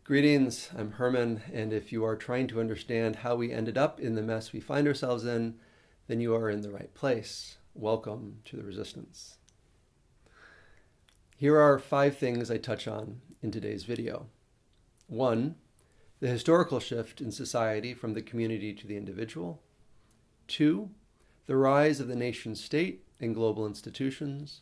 Greetings, I'm Herman, and if you are trying to understand how we ended up in the mess we find ourselves in, then you are in the right place. Welcome to the Resistance. Here are 5 things I touch on in today's video. 1. The historical shift in society from the community to the individual. 2. The rise of the nation-state and global institutions.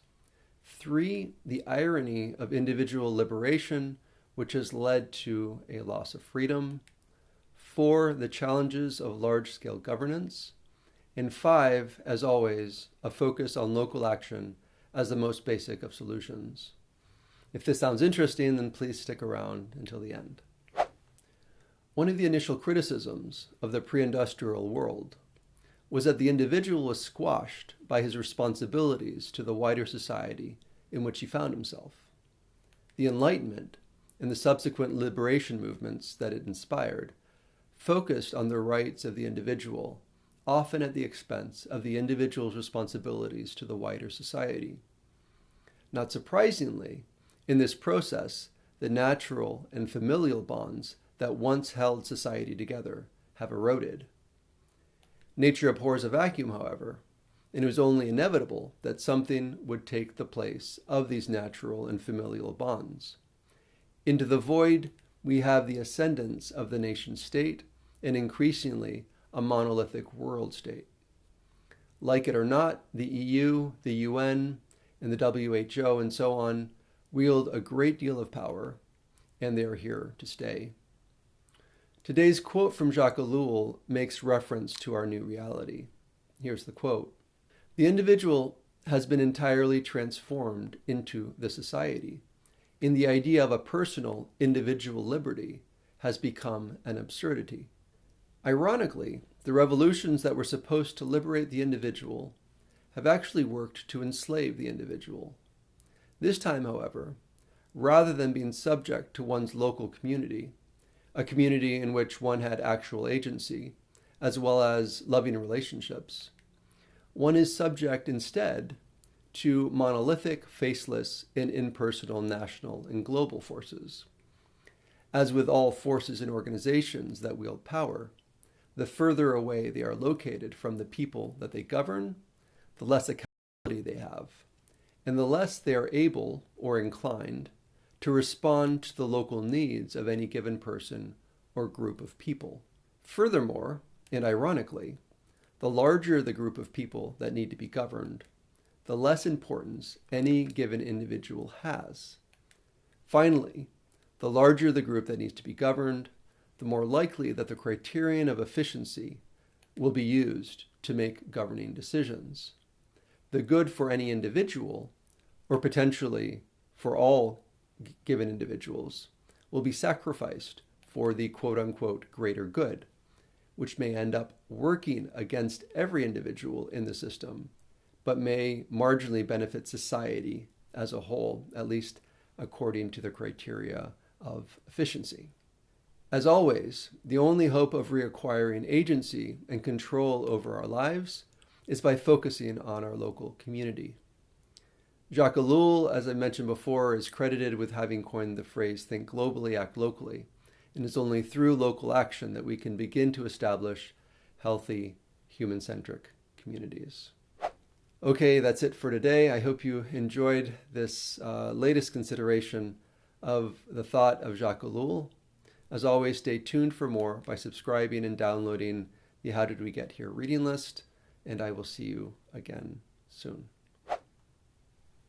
3. The irony of individual liberation, which has led to a loss of freedom. 4. The challenges of large-scale governance. And 5, as always, a focus on local action as the most basic of solutions. If this sounds interesting, then please stick around until the end. One of the initial criticisms of the pre-industrial world was that the individual was squashed by his responsibilities to the wider society in which he found himself. The Enlightenment and the subsequent liberation movements that it inspired focused on the rights of the individual, often at the expense of the individual's responsibilities to the wider society. Not surprisingly, in this process, the natural and familial bonds that once held society together have eroded. Nature abhors a vacuum, however, and it was only inevitable that something would take the place of these natural and familial bonds. Into the void, we have the ascendance of the nation-state and increasingly a monolithic world state. Like it or not, the EU, the UN, and the WHO, and so on, wield a great deal of power, and they are here to stay. Today's quote from Jacques Ellul makes reference to our new reality. Here's the quote. "The individual has been entirely transformed into the society, and the idea of a personal, individual liberty has become an absurdity. Ironically, the revolutions that were supposed to liberate the individual have actually worked to enslave the individual. This time, however, rather than being subject to one's local community, a community in which one had actual agency, as well as loving relationships, one is subject instead to monolithic, faceless, and impersonal national and global forces. As with all forces and organizations that wield power, the further away they are located from the people that they govern, the less accountability they have, and the less they are able or inclined to respond to the local needs of any given person or group of people. Furthermore, and ironically, the larger the group of people that need to be governed, the less importance any given individual has. Finally, the larger the group that needs to be governed, the more likely that the criterion of efficiency will be used to make governing decisions. The good for any individual, or potentially for all given individuals, will be sacrificed for the quote-unquote greater good, which may end up working against every individual in the system, but may marginally benefit society as a whole, at least according to the criteria of efficiency. As always, the only hope of reacquiring agency and control over our lives is by focusing on our local community. Jacques Ellul, as I mentioned before, is credited with having coined the phrase "think globally, act locally," and it's only through local action that we can begin to establish healthy, human-centric communities. Okay, that's it for today. I hope you enjoyed this latest consideration of the thought of Jacques Ellul. As always, stay tuned for more by subscribing and downloading the How Did We Get Here reading list, and I will see you again soon.